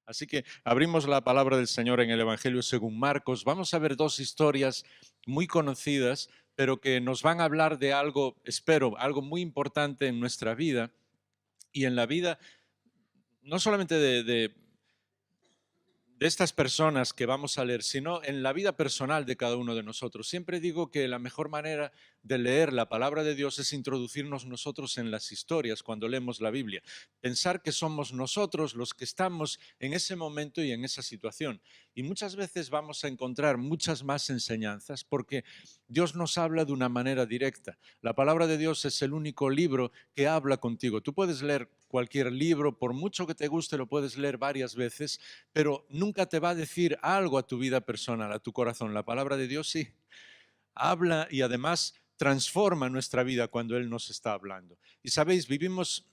Así que abrimos la palabra del Señor en el Evangelio según Marcos. Vamos a ver dos historias muy conocidas, pero que nos van a hablar de algo, espero, algo muy importante en nuestra vida y en la vida, no solamente de estas personas que vamos a leer, sino en la vida personal de cada uno de nosotros. Siempre digo que la mejor manera de leer la palabra de Dios es introducirnos nosotros en las historias cuando leemos la Biblia. Pensar que somos nosotros los que estamos en ese momento y en esa situación. Y muchas veces vamos a encontrar muchas más enseñanzas porque Dios nos habla de una manera directa. La palabra de Dios es el único libro que habla contigo. Tú puedes leer cualquier libro, por mucho que te guste, lo puedes leer varias veces, pero nunca te va a decir algo a tu vida personal, a tu corazón. La palabra de Dios sí habla y además transforma nuestra vida cuando Él nos está hablando. Y sabéis, vivimos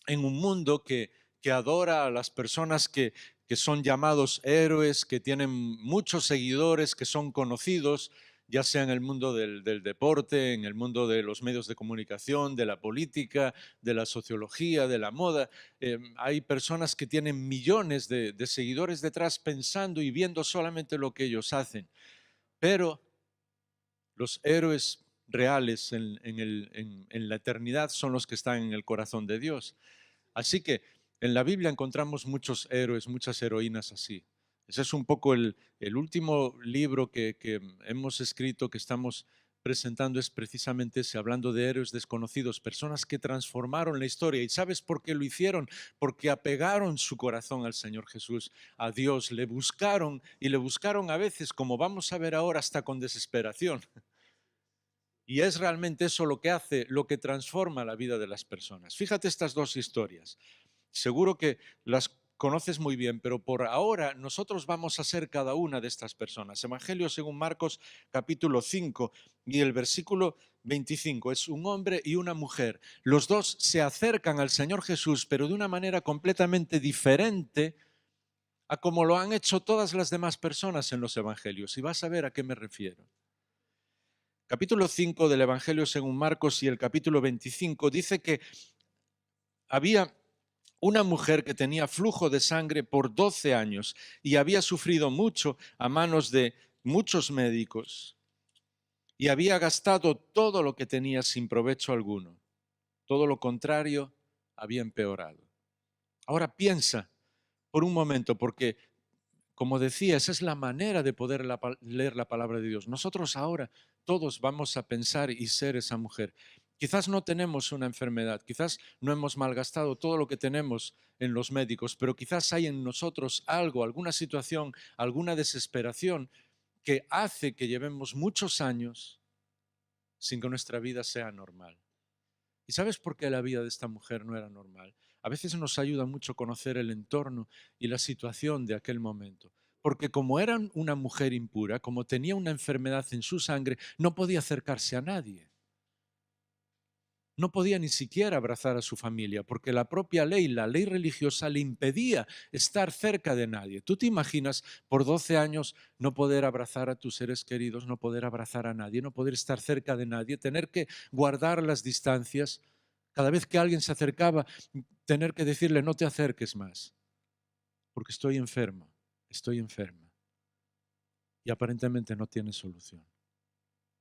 en un mundo que adora a las personas que son llamados héroes, que tienen muchos seguidores, que son conocidos, ya sea en el mundo del deporte, en el mundo de los medios de comunicación, de la política, de la sociología, de la moda. Hay personas que tienen millones de seguidores detrás pensando y viendo solamente lo que ellos hacen. Pero los héroes reales en la eternidad son los que están en el corazón de Dios. Así que en la Biblia encontramos muchos héroes, muchas heroínas así. Ese es un poco el último libro que hemos escrito, que estamos presentando, es precisamente ese, hablando de héroes desconocidos, personas que transformaron la historia. ¿Y sabes por qué lo hicieron? Porque apegaron su corazón al Señor Jesús, a Dios, le buscaron y le buscaron a veces, como vamos a ver ahora, hasta con desesperación. Y es realmente eso lo que hace, lo que transforma la vida de las personas. Fíjate estas dos historias. Seguro que las conoces muy bien, pero por ahora nosotros vamos a ser cada una de estas personas. Evangelio según Marcos capítulo 5 y el versículo 25. Es un hombre y una mujer. Los dos se acercan al Señor Jesús, pero de una manera completamente diferente a como lo han hecho todas las demás personas en los evangelios. Y vas a ver a qué me refiero. Capítulo 5 del Evangelio según Marcos y el capítulo 25 dice que había una mujer que tenía flujo de sangre por 12 años y había sufrido mucho a manos de muchos médicos y había gastado todo lo que tenía sin provecho alguno. Todo lo contrario, había empeorado. Ahora piensa por un momento, porque como decía, esa es la manera de poder leer la palabra de Dios. Nosotros ahora todos vamos a pensar y ser esa mujer. Quizás no tenemos una enfermedad, quizás no hemos malgastado todo lo que tenemos en los médicos, pero quizás hay en nosotros algo, alguna situación, alguna desesperación que hace que llevemos muchos años sin que nuestra vida sea normal. ¿Y sabes por qué la vida de esta mujer no era normal? A veces nos ayuda mucho conocer el entorno y la situación de aquel momento. Porque como era una mujer impura, como tenía una enfermedad en su sangre, no podía acercarse a nadie. No podía ni siquiera abrazar a su familia, porque la propia ley, la ley religiosa, le impedía estar cerca de nadie. ¿Tú te imaginas por 12 años no poder abrazar a tus seres queridos, no poder abrazar a nadie, no poder estar cerca de nadie, tener que guardar las distancias? Cada vez que alguien se acercaba, tener que decirle no te acerques más, porque estoy enferma, estoy enferma. Y aparentemente no tiene solución.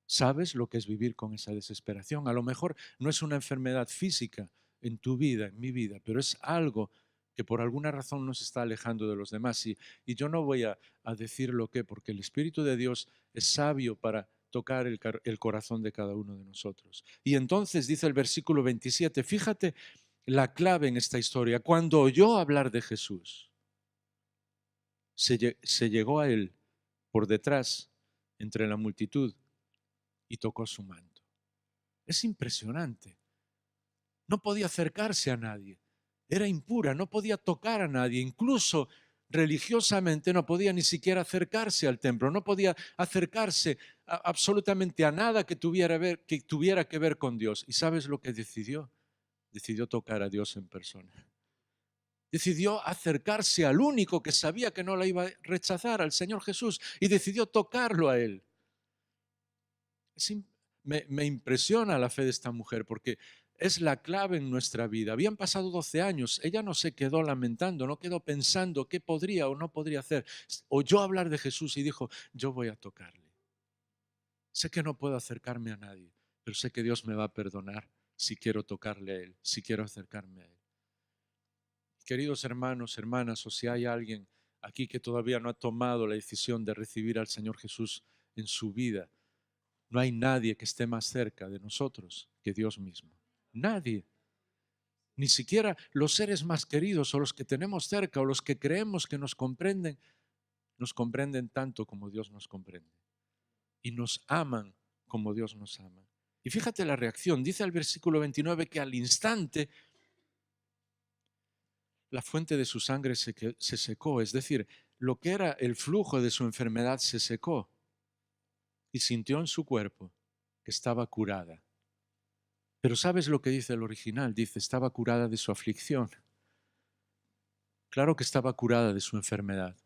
¿Sabes lo que es vivir con esa desesperación? A lo mejor no es una enfermedad física en tu vida, en mi vida, pero es algo que por alguna razón nos está alejando de los demás. Y yo no voy a decir lo que, porque el Espíritu de Dios es sabio para tocar el corazón de cada uno de nosotros. Y entonces dice el versículo 27, fíjate la clave en esta historia. Cuando oyó hablar de Jesús, se llegó a él por detrás, entre la multitud, y tocó su manto. Es impresionante. No podía acercarse a nadie. Era impura, no podía tocar a nadie. Incluso religiosamente no podía ni siquiera acercarse al templo, no podía acercarse absolutamente a nada que tuviera que ver con Dios. ¿Y sabes lo que decidió? Decidió tocar a Dios en persona. Decidió acercarse al único que sabía que no la iba a rechazar, al Señor Jesús, y decidió tocarlo a Él. Me impresiona la fe de esta mujer porque es la clave en nuestra vida. Habían pasado 12 años, ella no se quedó lamentando, no quedó pensando qué podría o no podría hacer. Oyó hablar de Jesús y dijo, yo voy a tocarle. Sé que no puedo acercarme a nadie, pero sé que Dios me va a perdonar si quiero tocarle a Él, si quiero acercarme a Él. Queridos hermanos, hermanas, o si hay alguien aquí que todavía no ha tomado la decisión de recibir al Señor Jesús en su vida, no hay nadie que esté más cerca de nosotros que Dios mismo. Nadie. Ni siquiera los seres más queridos o los que tenemos cerca o los que creemos que nos comprenden tanto como Dios nos comprende. Y nos aman como Dios nos ama. Y fíjate la reacción. Dice el versículo 29 que al instante la fuente de su sangre se secó. Es decir, lo que era el flujo de su enfermedad se secó. Y sintió en su cuerpo que estaba curada. Pero ¿sabes lo que dice el original? Dice, estaba curada de su aflicción. Claro que estaba curada de su enfermedad.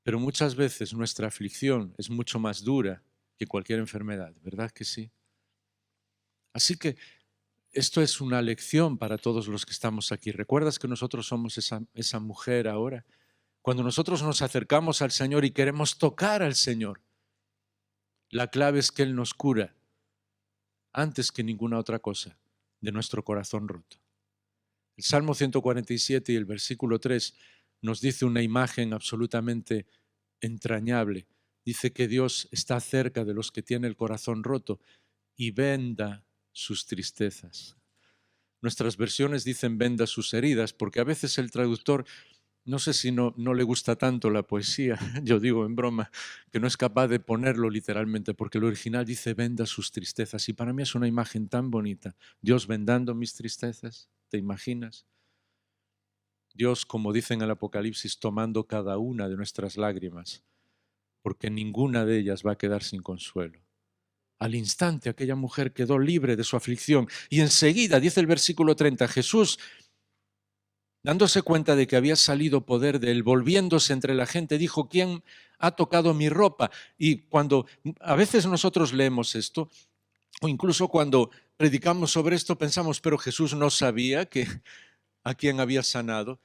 Pero muchas veces nuestra aflicción es mucho más dura que cualquier enfermedad, ¿verdad que sí? Así que esto es una lección para todos los que estamos aquí. ¿Recuerdas que nosotros somos esa mujer ahora? Cuando nosotros nos acercamos al Señor y queremos tocar al Señor, la clave es que Él nos cura antes que ninguna otra cosa de nuestro corazón roto. El Salmo 147 y el versículo 3 nos dice una imagen absolutamente entrañable. Dice que Dios está cerca de los que tienen el corazón roto y venda sus tristezas. Nuestras versiones dicen venda sus heridas, porque a veces el traductor, no sé si no le gusta tanto la poesía, yo digo en broma, que no es capaz de ponerlo literalmente, porque el original dice venda sus tristezas. Y para mí es una imagen tan bonita. Dios vendando mis tristezas, ¿te imaginas? Dios, como dice en el Apocalipsis, tomando cada una de nuestras lágrimas, porque ninguna de ellas va a quedar sin consuelo. Al instante aquella mujer quedó libre de su aflicción y enseguida, dice el versículo 30, Jesús, dándose cuenta de que había salido poder de él, volviéndose entre la gente, dijo, ¿quién ha tocado mi ropa? Y cuando a veces nosotros leemos esto, o incluso cuando predicamos sobre esto, pensamos, pero Jesús no sabía que a quién había sanado.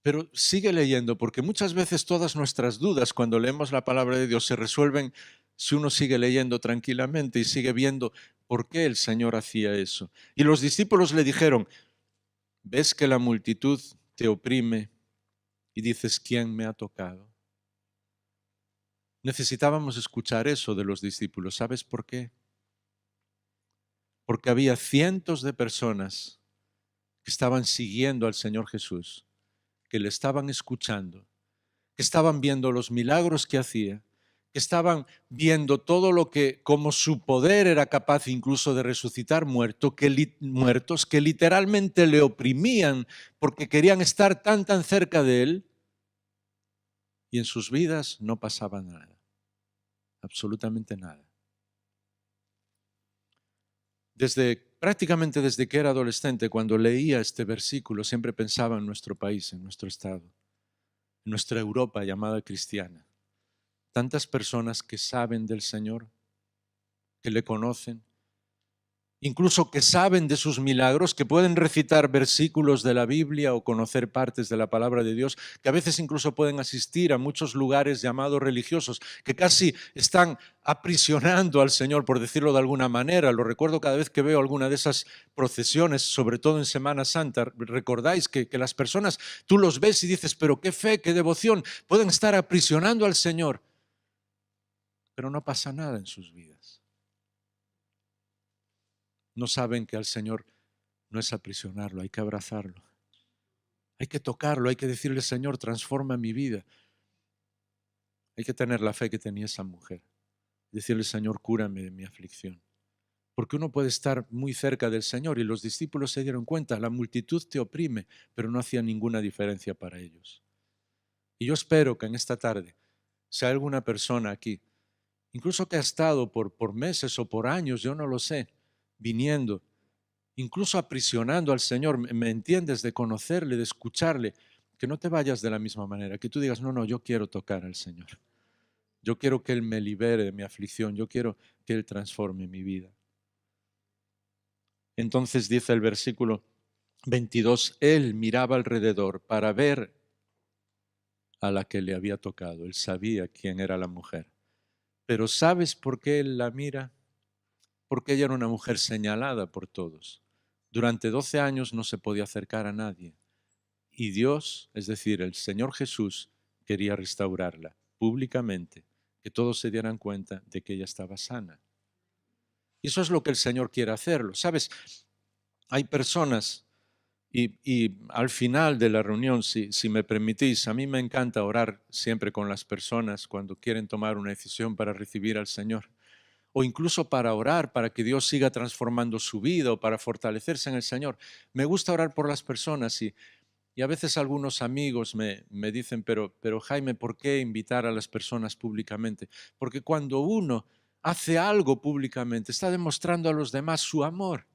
Pero sigue leyendo, porque muchas veces todas nuestras dudas cuando leemos la palabra de Dios se resuelven si uno sigue leyendo tranquilamente y sigue viendo por qué el Señor hacía eso. Y los discípulos le dijeron, ¿ves que la multitud te oprime y dices, ¿quién me ha tocado? Necesitábamos escuchar eso de los discípulos. ¿Sabes por qué? Porque había cientos de personas que estaban siguiendo al Señor Jesús, que le estaban escuchando, que estaban viendo los milagros que hacía, que estaban viendo todo lo que, como su poder era capaz incluso de resucitar muertos, que literalmente le oprimían porque querían estar tan cerca de él, y en sus vidas no pasaba nada, absolutamente nada. Prácticamente desde que era adolescente, cuando leía este versículo, siempre pensaba en nuestro país, en nuestro estado, en nuestra Europa llamada cristiana. Tantas personas que saben del Señor, que le conocen, incluso que saben de sus milagros, que pueden recitar versículos de la Biblia o conocer partes de la palabra de Dios, que a veces incluso pueden asistir a muchos lugares llamados religiosos, que casi están aprisionando al Señor, por decirlo de alguna manera. Lo recuerdo cada vez que veo alguna de esas procesiones, sobre todo en Semana Santa. Recordáis que las personas, tú los ves y dices, pero qué fe, qué devoción, pueden estar aprisionando al Señor, pero no pasa nada en sus vidas. No saben que al Señor no es aprisionarlo, hay que abrazarlo. Hay que tocarlo, hay que decirle, Señor, transforma mi vida. Hay que tener la fe que tenía esa mujer. Decirle, Señor, cúrame de mi aflicción. Porque uno puede estar muy cerca del Señor y los discípulos se dieron cuenta, la multitud te oprime, pero no hacía ninguna diferencia para ellos. Y yo espero que en esta tarde, si hay alguna persona aquí, incluso que ha estado por meses o por años, yo no lo sé, viniendo, incluso aprisionando al Señor, ¿me entiendes? De conocerle, de escucharle, que no te vayas de la misma manera, que tú digas, no, yo quiero tocar al Señor. Yo quiero que Él me libere de mi aflicción, yo quiero que Él transforme mi vida. Entonces dice el versículo 22, él miraba alrededor para ver a la que le había tocado. Él sabía quién era la mujer. Pero ¿sabes por qué él la mira? Porque ella era una mujer señalada por todos. Durante 12 años no se podía acercar a nadie. Y Dios, es decir, el Señor Jesús, quería restaurarla públicamente, que todos se dieran cuenta de que ella estaba sana. Y eso es lo que el Señor quiere hacerlo. ¿Sabes? Hay personas, y al final de la reunión, si me permitís, a mí me encanta orar siempre con las personas cuando quieren tomar una decisión para recibir al Señor, o incluso para orar, para que Dios siga transformando su vida o para fortalecerse en el Señor. Me gusta orar por las personas y a veces algunos amigos me dicen, pero Jaime, ¿por qué invitar a las personas públicamente? Porque cuando uno hace algo públicamente, está demostrando a los demás su amor.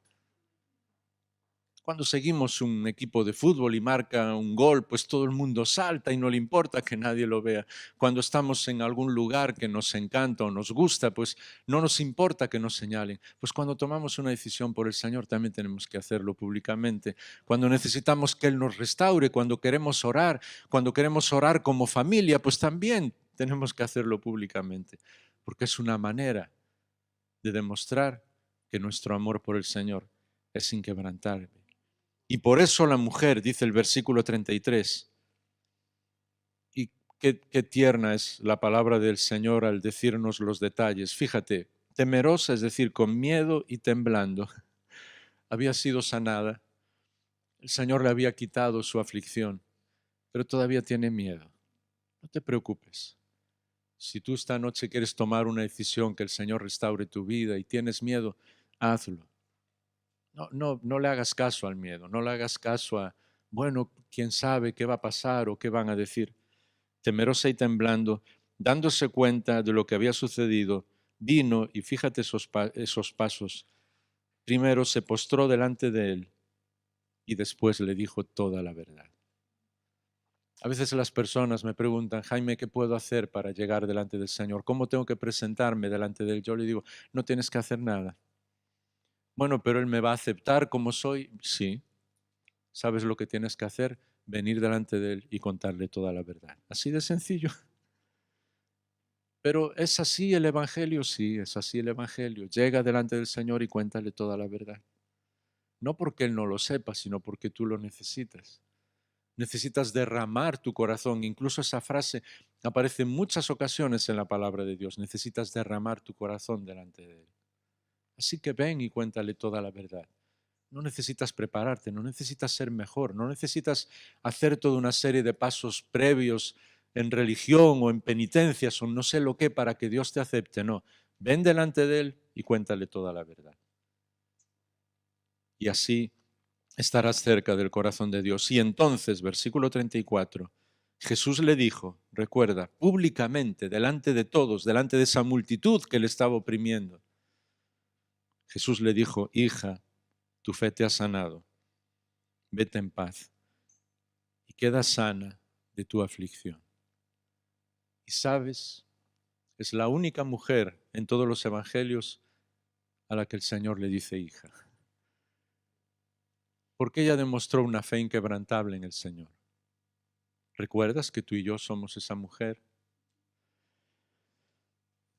Cuando seguimos un equipo de fútbol y marca un gol, pues todo el mundo salta y no le importa que nadie lo vea. Cuando estamos en algún lugar que nos encanta o nos gusta, pues no nos importa que nos señalen. Pues cuando tomamos una decisión por el Señor también tenemos que hacerlo públicamente. Cuando necesitamos que Él nos restaure, cuando queremos orar como familia, pues también tenemos que hacerlo públicamente, porque es una manera de demostrar que nuestro amor por el Señor es inquebrantable. Y por eso la mujer, dice el versículo 33, y qué tierna es la palabra del Señor al decirnos los detalles. Fíjate, temerosa, es decir, con miedo y temblando, había sido sanada. El Señor le había quitado su aflicción, pero todavía tiene miedo. No te preocupes. Si tú esta noche quieres tomar una decisión que el Señor restaure tu vida y tienes miedo, hazlo. No le hagas caso al miedo, no le hagas caso a, bueno, quién sabe qué va a pasar o qué van a decir. Temerosa y temblando, dándose cuenta de lo que había sucedido, vino y fíjate esos pasos. Primero se postró delante de él y después le dijo toda la verdad. A veces las personas me preguntan, Jaime, ¿qué puedo hacer para llegar delante del Señor? ¿Cómo tengo que presentarme delante de Él? Yo le digo, no tienes que hacer nada. Bueno, pero Él me va a aceptar como soy. Sí. ¿Sabes lo que tienes que hacer? Venir delante de Él y contarle toda la verdad. Así de sencillo. Pero ¿es así el Evangelio? Sí, es así el Evangelio. Llega delante del Señor y cuéntale toda la verdad. No porque Él no lo sepa, sino porque tú lo necesitas. Necesitas derramar tu corazón. Incluso esa frase aparece en muchas ocasiones en la palabra de Dios. Necesitas derramar tu corazón delante de Él. Así que ven y cuéntale toda la verdad. No necesitas prepararte, no necesitas ser mejor, no necesitas hacer toda una serie de pasos previos en religión o en penitencias o no sé lo que para que Dios te acepte. No, ven delante de Él y cuéntale toda la verdad. Y así estarás cerca del corazón de Dios. Y entonces, versículo 34, Jesús le dijo, recuerda, públicamente, delante de todos, delante de esa multitud que le estaba oprimiendo, Jesús le dijo, hija, tu fe te ha sanado, vete en paz y queda sana de tu aflicción. Y sabes, es la única mujer en todos los evangelios a la que el Señor le dice hija, porque ella demostró una fe inquebrantable en el Señor. ¿Recuerdas que tú y yo somos esa mujer?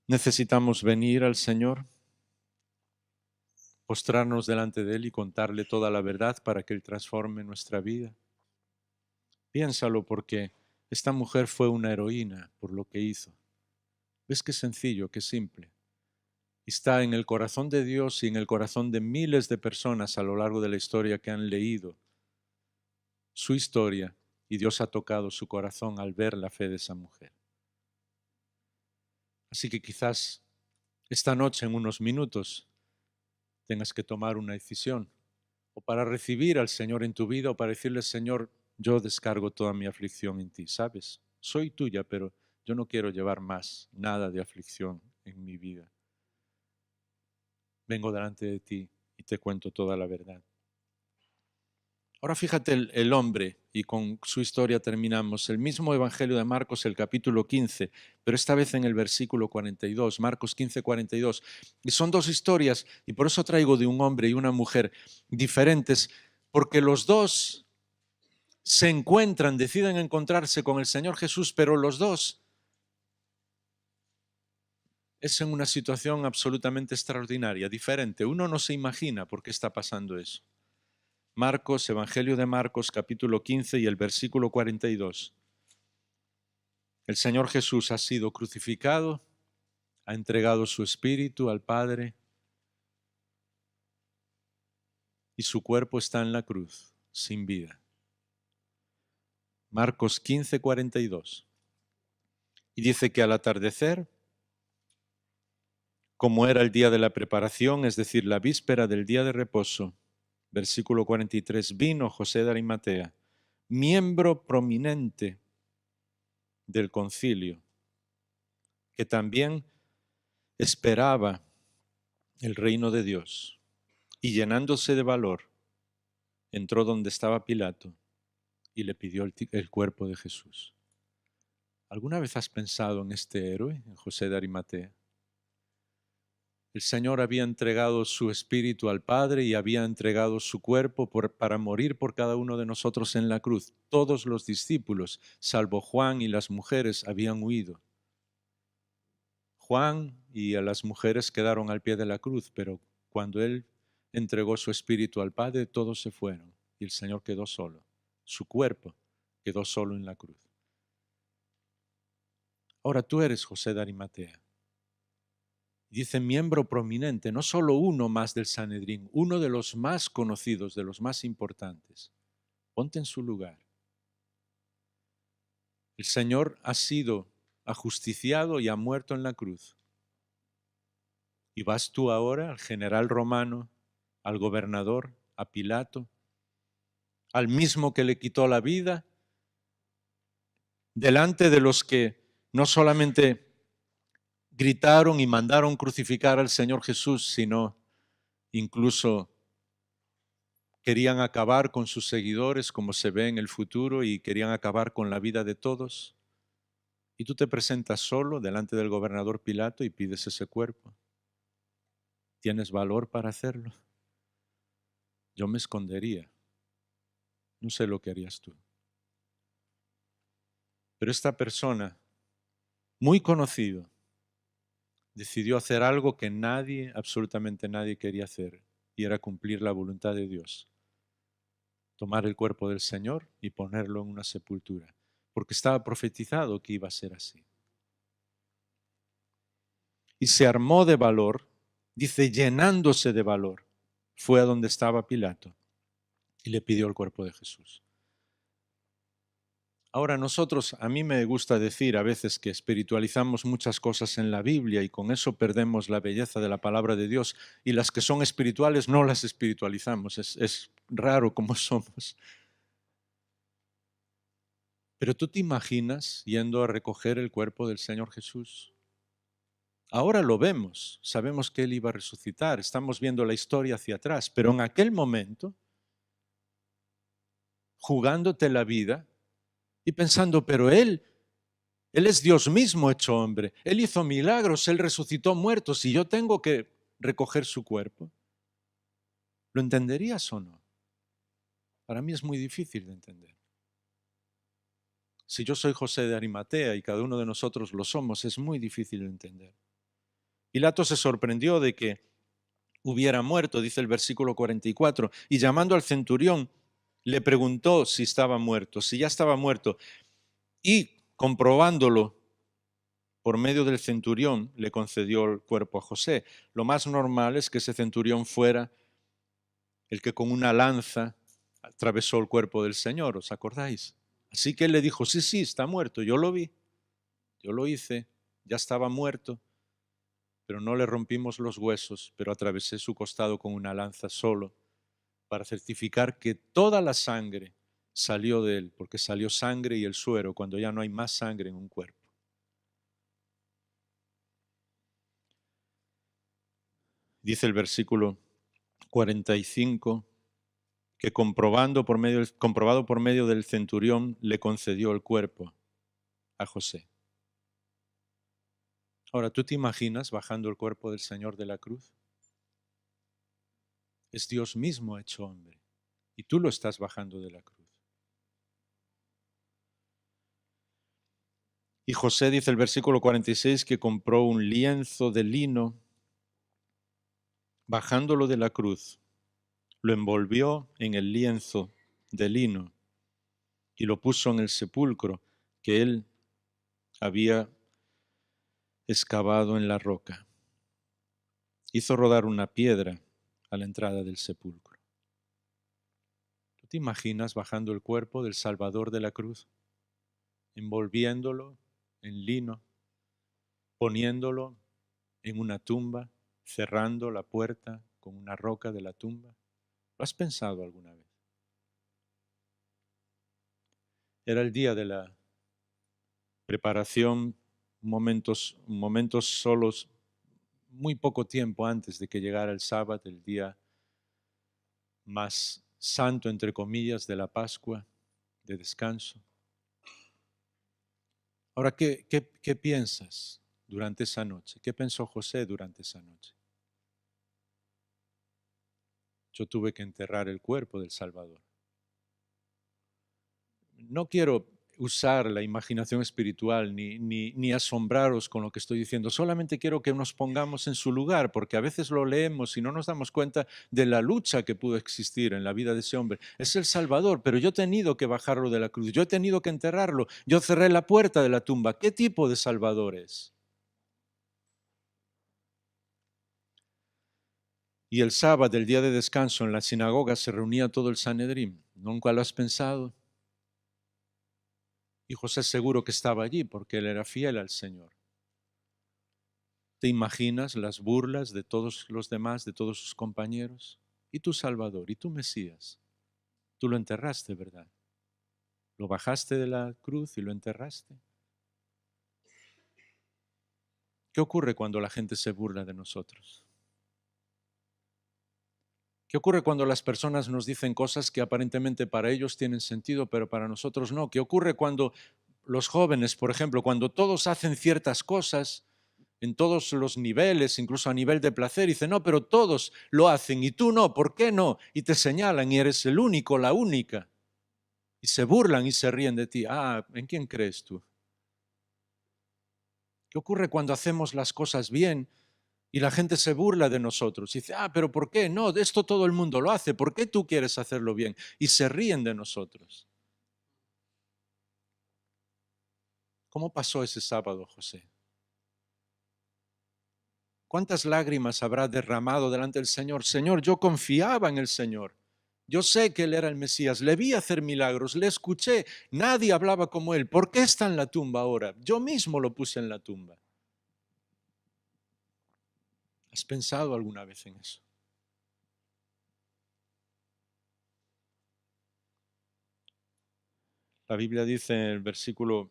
Necesitamos venir al Señor, postrarnos delante de Él y contarle toda la verdad para que Él transforme nuestra vida. Piénsalo, porque esta mujer fue una heroína por lo que hizo. ¿Ves qué sencillo, qué simple? Está en el corazón de Dios y en el corazón de miles de personas a lo largo de la historia que han leído su historia, y Dios ha tocado su corazón al ver la fe de esa mujer. Así que quizás esta noche, en unos minutos, tengas que tomar una decisión, o para recibir al Señor en tu vida, o para decirle, Señor, yo descargo toda mi aflicción en ti, ¿sabes? Soy tuya, pero yo no quiero llevar más nada de aflicción en mi vida. Vengo delante de ti y te cuento toda la verdad. Ahora fíjate el hombre y con su historia terminamos. El mismo Evangelio de Marcos, el capítulo 15, pero esta vez en el versículo 42, Marcos 15, 42. Y son dos historias, y por eso traigo de un hombre y una mujer diferentes, porque los dos se encuentran, deciden encontrarse con el Señor Jesús, pero los dos es en una situación absolutamente extraordinaria, diferente. Uno no se imagina por qué está pasando eso. Marcos, Evangelio de Marcos, capítulo 15 y el versículo 42. El Señor Jesús ha sido crucificado, ha entregado su espíritu al Padre y su cuerpo está en la cruz, sin vida. Marcos 15, 42. Y dice que al atardecer, como era el día de la preparación, es decir, la víspera del día de reposo, versículo 43, vino José de Arimatea, miembro prominente del concilio, que también esperaba el reino de Dios, y llenándose de valor, entró donde estaba Pilato y le pidió el cuerpo de Jesús. ¿Alguna vez has pensado en este héroe, en José de Arimatea? El Señor había entregado su espíritu al Padre y había entregado su cuerpo para morir por cada uno de nosotros en la cruz. Todos los discípulos, salvo Juan y las mujeres, habían huido. Juan y a las mujeres quedaron al pie de la cruz, pero cuando Él entregó su espíritu al Padre, todos se fueron y el Señor quedó solo. Su cuerpo quedó solo en la cruz. Ahora tú eres José de Arimatea. Dice miembro prominente, no solo uno más del Sanedrín, uno de los más conocidos, de los más importantes. Ponte en su lugar. El Señor ha sido ajusticiado y ha muerto en la cruz. Y vas tú ahora al general romano, al gobernador, a Pilato, al mismo que le quitó la vida, delante de los que no solamente gritaron y mandaron crucificar al Señor Jesús, sino incluso querían acabar con sus seguidores, como se ve en el futuro, y querían acabar con la vida de todos. Y tú te presentas solo delante del gobernador Pilato y pides ese cuerpo. ¿Tienes valor para hacerlo? Yo me escondería. No sé lo que harías tú. Pero esta persona, muy conocido, decidió hacer algo que nadie, absolutamente nadie quería hacer, y era cumplir la voluntad de Dios. Tomar el cuerpo del Señor y ponerlo en una sepultura, porque estaba profetizado que iba a ser así. Y se armó de valor, dice, llenándose de valor, fue a donde estaba Pilato y le pidió el cuerpo de Jesús. Ahora nosotros, a mí me gusta decir a veces que espiritualizamos muchas cosas en la Biblia y con eso perdemos la belleza de la palabra de Dios, y las que son espirituales no las espiritualizamos, es raro como somos. Pero tú te imaginas yendo a recoger el cuerpo del Señor Jesús. Ahora lo vemos, sabemos que Él iba a resucitar, estamos viendo la historia hacia atrás, pero en aquel momento, jugándote la vida y pensando, pero Él es Dios mismo hecho hombre, Él hizo milagros, Él resucitó muertos y yo tengo que recoger su cuerpo. ¿Lo entenderías o no? Para mí es muy difícil de entender. Si yo soy José de Arimatea y cada uno de nosotros lo somos, es muy difícil de entender. Pilato se sorprendió de que hubiera muerto, dice el versículo 44, y llamando al centurión, le preguntó si estaba muerto, si ya estaba muerto, y comprobándolo por medio del centurión, le concedió el cuerpo a José. Lo más normal es que ese centurión fuera el que con una lanza atravesó el cuerpo del Señor, ¿os acordáis? Así que él le dijo, sí, sí, está muerto, yo lo vi, yo lo hice, ya estaba muerto, pero no le rompimos los huesos, pero atravesé su costado con una lanza solo, para certificar que toda la sangre salió de él, porque salió sangre y el suero cuando ya no hay más sangre en un cuerpo. Dice el versículo 45 que comprobado por medio del centurión le concedió el cuerpo a José. Ahora, ¿tú te imaginas bajando el cuerpo del Señor de la cruz? Es Dios mismo hecho hombre y tú lo estás bajando de la cruz. Y José dice el versículo 46 que compró un lienzo de lino, bajándolo de la cruz, lo envolvió en el lienzo de lino y lo puso en el sepulcro que él había excavado en la roca. Hizo rodar una piedra a la entrada del sepulcro. ¿Tú te imaginas bajando el cuerpo del Salvador de la cruz, envolviéndolo en lino, poniéndolo en una tumba, cerrando la puerta con una roca de la tumba? ¿Lo has pensado alguna vez? Era el día de la preparación, momentos solos, muy poco tiempo antes de que llegara el sábado, el día más santo, entre comillas, de la Pascua, de descanso. Ahora, ¿qué piensas durante esa noche? ¿Qué pensó José durante esa noche? Yo tuve que enterrar el cuerpo del Salvador. No quiero usar la imaginación espiritual ni asombraros con lo que estoy diciendo. Solamente quiero que nos pongamos en su lugar, porque a veces lo leemos y no nos damos cuenta de la lucha que pudo existir en la vida de ese hombre. Es el Salvador, pero yo he tenido que bajarlo de la cruz, yo he tenido que enterrarlo, yo cerré la puerta de la tumba. ¿Qué tipo de Salvador es? Y el sábado, el día de descanso, en la sinagoga se reunía todo el Sanedrín. ¿Nunca lo has pensado? Y José seguro que estaba allí porque él era fiel al Señor. ¿Te imaginas las burlas de todos los demás, de todos sus compañeros? ¿Y tu Salvador? ¿Y tu Mesías? Tú lo enterraste, ¿verdad? Lo bajaste de la cruz y lo enterraste. ¿Qué ocurre cuando la gente se burla de nosotros? ¿Qué ocurre cuando las personas nos dicen cosas que aparentemente para ellos tienen sentido, pero para nosotros no? ¿Qué ocurre cuando los jóvenes, por ejemplo, cuando todos hacen ciertas cosas en todos los niveles, incluso a nivel de placer, y dicen, no, pero todos lo hacen y tú no, ¿por qué no? Y te señalan y eres el único, la única. Y se burlan y se ríen de ti. Ah, ¿en quién crees tú? ¿Qué ocurre cuando hacemos las cosas bien y la gente se burla de nosotros? Y dice, ah, pero ¿por qué? No, esto todo el mundo lo hace. ¿Por qué tú quieres hacerlo bien? Y se ríen de nosotros. ¿Cómo pasó ese sábado, José? ¿Cuántas lágrimas habrá derramado delante del Señor? Señor, yo confiaba en el Señor. Yo sé que Él era el Mesías. Le vi hacer milagros, le escuché. Nadie hablaba como Él. ¿Por qué está en la tumba ahora? Yo mismo lo puse en la tumba. ¿Has pensado alguna vez en eso? La Biblia dice en el versículo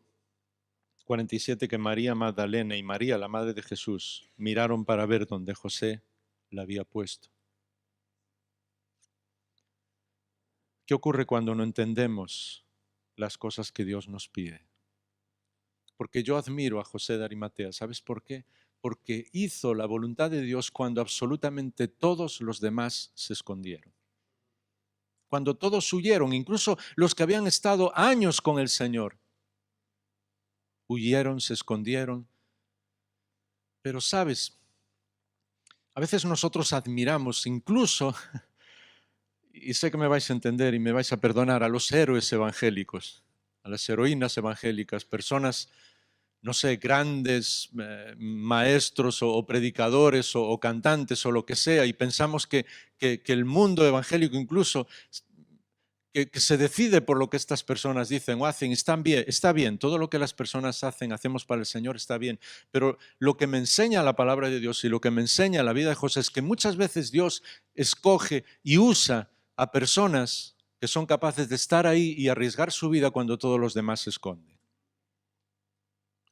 47 que María Magdalena y María, la madre de Jesús, miraron para ver dónde José la había puesto. ¿Qué ocurre cuando no entendemos las cosas que Dios nos pide? Porque yo admiro a José de Arimatea. ¿Sabes por qué? Porque hizo la voluntad de Dios cuando absolutamente todos los demás se escondieron. Cuando todos huyeron, incluso los que habían estado años con el Señor, huyeron, se escondieron. Pero sabes, a veces nosotros admiramos incluso, y sé que me vais a entender y me vais a perdonar, a los héroes evangélicos, a las heroínas evangélicas, personas, no sé, grandes maestros o predicadores o cantantes o lo que sea, y pensamos que el mundo evangélico incluso que se decide por lo que estas personas dicen o hacen, está bien, todo lo que las personas hacen, hacemos para el Señor, está bien, pero lo que me enseña la palabra de Dios y lo que me enseña la vida de José es que muchas veces Dios escoge y usa a personas que son capaces de estar ahí y arriesgar su vida cuando todos los demás se esconden.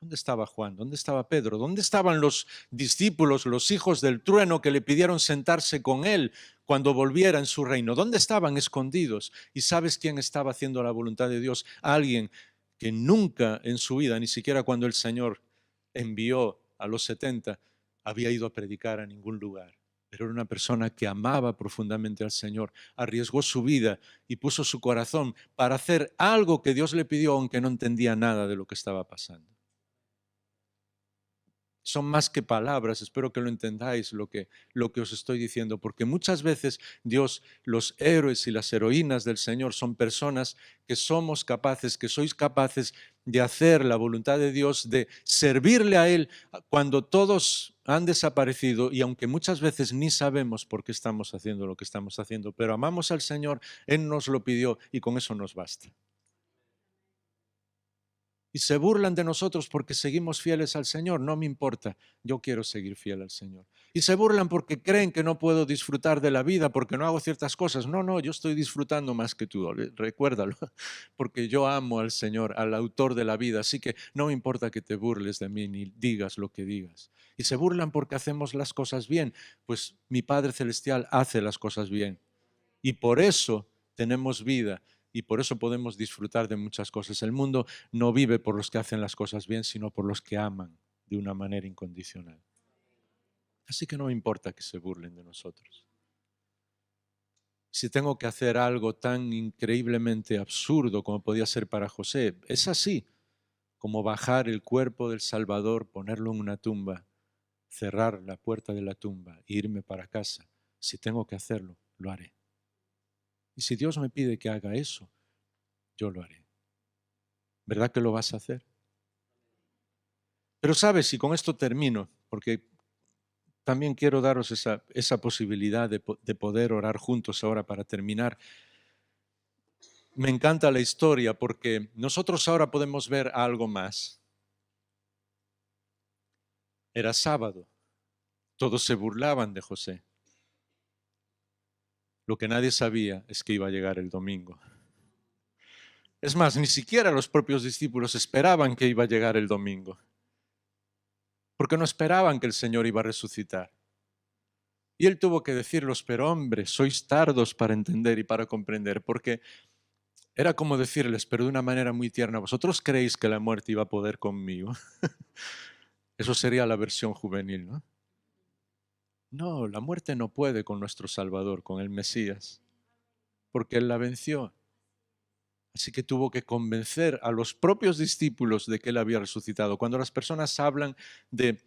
¿Dónde estaba Juan? ¿Dónde estaba Pedro? ¿Dónde estaban los discípulos, los hijos del trueno que le pidieron sentarse con él cuando volviera en su reino? ¿Dónde estaban escondidos? ¿Y sabes quién estaba haciendo la voluntad de Dios? Alguien que nunca en su vida, ni siquiera cuando el Señor envió a los 70, había ido a predicar a ningún lugar. Pero era una persona que amaba profundamente al Señor, arriesgó su vida y puso su corazón para hacer algo que Dios le pidió, aunque no entendía nada de lo que estaba pasando. Son más que palabras, espero que lo entendáis lo que os estoy diciendo, porque muchas veces Dios, los héroes y las heroínas del Señor son personas que somos capaces, que sois capaces de hacer la voluntad de Dios, de servirle a Él cuando todos han desaparecido y aunque muchas veces ni sabemos por qué estamos haciendo lo que estamos haciendo, pero amamos al Señor, Él nos lo pidió y con eso nos basta. Y se burlan de nosotros porque seguimos fieles al Señor. No me importa, yo quiero seguir fiel al Señor. Y se burlan porque creen que no puedo disfrutar de la vida porque no hago ciertas cosas. No, no, yo estoy disfrutando más que tú, recuérdalo, porque yo amo al Señor, al autor de la vida. Así que no me importa que te burles de mí ni digas lo que digas. Y se burlan porque hacemos las cosas bien. Pues mi Padre Celestial hace las cosas bien. Y por eso tenemos vida y por eso podemos disfrutar de muchas cosas. El mundo no vive por los que hacen las cosas bien, sino por los que aman de una manera incondicional. Así que no me importa que se burlen de nosotros. Si tengo que hacer algo tan increíblemente absurdo como podía ser para José, es así, como bajar el cuerpo del Salvador, ponerlo en una tumba, cerrar la puerta de la tumba e irme para casa. Si tengo que hacerlo, lo haré. Y si Dios me pide que haga eso, yo lo haré. ¿Verdad que lo vas a hacer? Pero sabes, y con esto termino, porque también quiero daros esa posibilidad de poder orar juntos ahora para terminar. Me encanta la historia porque nosotros ahora podemos ver algo más. Era sábado, todos se burlaban de José. Lo que nadie sabía es que iba a llegar el domingo. Es más, ni siquiera los propios discípulos esperaban que iba a llegar el domingo, porque no esperaban que el Señor iba a resucitar. Y él tuvo que decirlos, pero hombre, sois tardos para entender y para comprender, porque era como decirles, pero de una manera muy tierna, ¿vosotros creéis que la muerte iba a poder conmigo? Eso sería la versión juvenil, ¿no? No, la muerte no puede con nuestro Salvador, con el Mesías, porque Él la venció. Así que tuvo que convencer a los propios discípulos de que Él había resucitado. Cuando las personas hablan de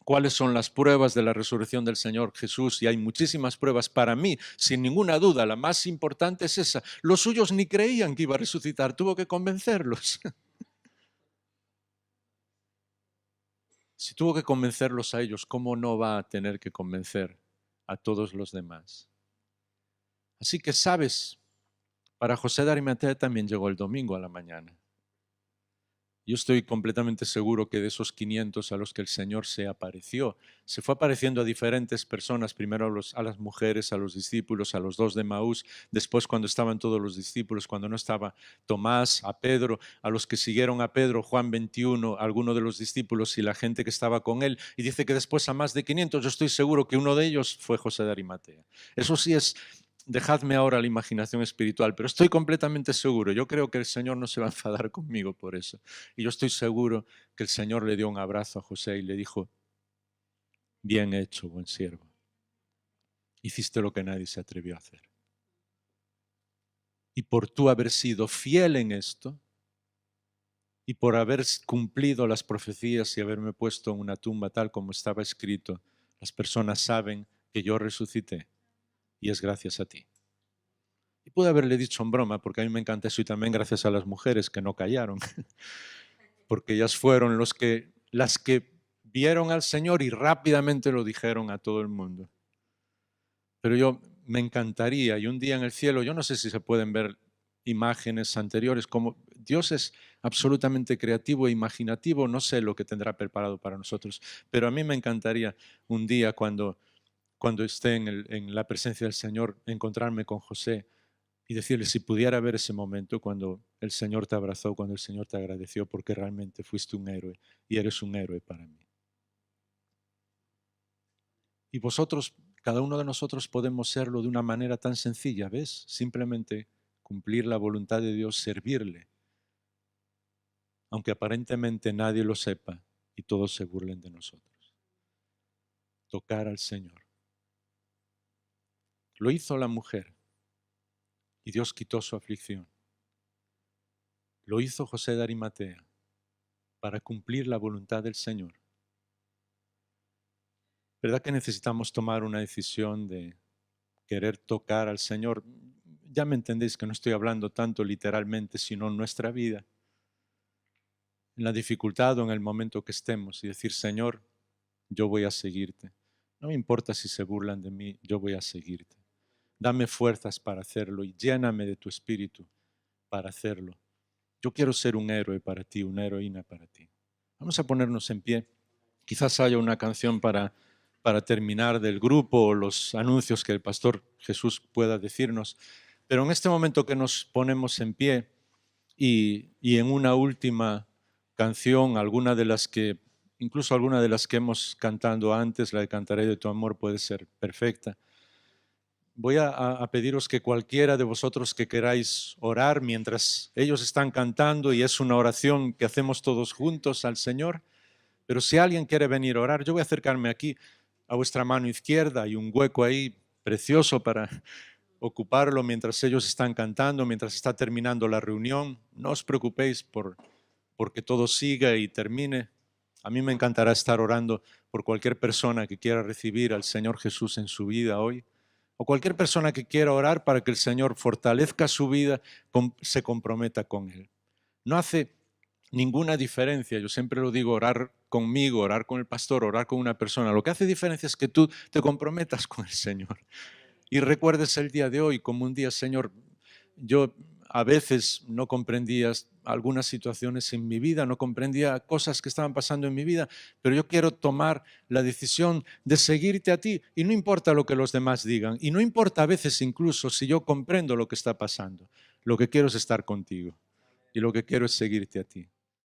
cuáles son las pruebas de la resurrección del Señor Jesús, y hay muchísimas pruebas, para mí, sin ninguna duda, la más importante es esa. Los suyos ni creían que iba a resucitar, tuvo que convencerlos. Si tuvo que convencerlos a ellos, ¿cómo no va a tener que convencer a todos los demás? Así que, sabes, para José de Arimatea también llegó el domingo a la mañana. Yo estoy completamente seguro que de esos 500 a los que el Señor se apareció, se fue apareciendo a diferentes personas, primero a las mujeres, a los discípulos, a los dos de Maús, después cuando estaban todos los discípulos, cuando no estaba Tomás, a Pedro, a los que siguieron a Pedro, Juan 21, algunos de los discípulos y la gente que estaba con él, y dice que después a más de 500, yo estoy seguro que uno de ellos fue José de Arimatea. Eso sí es. Dejadme ahora la imaginación espiritual, pero estoy completamente seguro. Yo creo que el Señor no se va a enfadar conmigo por eso. Y yo estoy seguro que el Señor le dio un abrazo a José y le dijo, bien hecho, buen siervo. Hiciste lo que nadie se atrevió a hacer. Y por tú haber sido fiel en esto, y por haber cumplido las profecías y haberme puesto en una tumba tal como estaba escrito, las personas saben que yo resucité y es gracias a ti. Y pude haberle dicho en broma, porque a mí me encanta eso, y también gracias a las mujeres que no callaron, porque ellas fueron las que vieron al Señor y rápidamente lo dijeron a todo el mundo. Pero yo me encantaría, y un día en el cielo, yo no sé si se pueden ver imágenes anteriores, como Dios es absolutamente creativo e imaginativo, no sé lo que tendrá preparado para nosotros, pero a mí me encantaría un día cuando esté en la presencia del Señor, encontrarme con José y decirle si pudiera ver ese momento cuando el Señor te abrazó, cuando el Señor te agradeció porque realmente fuiste un héroe y eres un héroe para mí. Y vosotros, cada uno de nosotros podemos serlo de una manera tan sencilla, ¿ves? Simplemente cumplir la voluntad de Dios, servirle, aunque aparentemente nadie lo sepa y todos se burlen de nosotros. Tocar al Señor. Lo hizo la mujer y Dios quitó su aflicción. Lo hizo José de Arimatea para cumplir la voluntad del Señor. ¿Verdad que necesitamos tomar una decisión de querer tocar al Señor? Ya me entendéis que no estoy hablando tanto literalmente, sino en nuestra vida, en la dificultad o en el momento que estemos, y decir, Señor, yo voy a seguirte. No me importa si se burlan de mí, yo voy a seguirte. Dame fuerzas para hacerlo y lléname de tu espíritu para hacerlo. Yo quiero ser un héroe para ti, una heroína para ti. Vamos a ponernos en pie. Quizás haya una canción para terminar del grupo o los anuncios que el pastor Jesús pueda decirnos. Pero en este momento que nos ponemos en pie y en una última canción, incluso alguna de las que hemos cantado antes, la de Cantaré de tu amor puede ser perfecta. Voy a pediros que cualquiera de vosotros que queráis orar mientras ellos están cantando, y es una oración que hacemos todos juntos al Señor, pero si alguien quiere venir a orar, yo voy a acercarme aquí a vuestra mano izquierda, hay un hueco ahí precioso para ocuparlo mientras ellos están cantando, mientras está terminando la reunión. No os preocupéis porque todo siga y termine. A mí me encantará estar orando por cualquier persona que quiera recibir al Señor Jesús en su vida hoy, o cualquier persona que quiera orar para que el Señor fortalezca su vida, se comprometa con Él. No hace ninguna diferencia, yo siempre lo digo, orar conmigo, orar con el pastor, orar con una persona. Lo que hace diferencia es que tú te comprometas con el Señor y recuerdes el día de hoy como un día, Señor, yo a veces no comprendía algunas situaciones en mi vida, no comprendía cosas que estaban pasando en mi vida, pero yo quiero tomar la decisión de seguirte a ti y no importa lo que los demás digan y no importa a veces incluso si yo comprendo lo que está pasando. Lo que quiero es estar contigo y lo que quiero es seguirte a ti.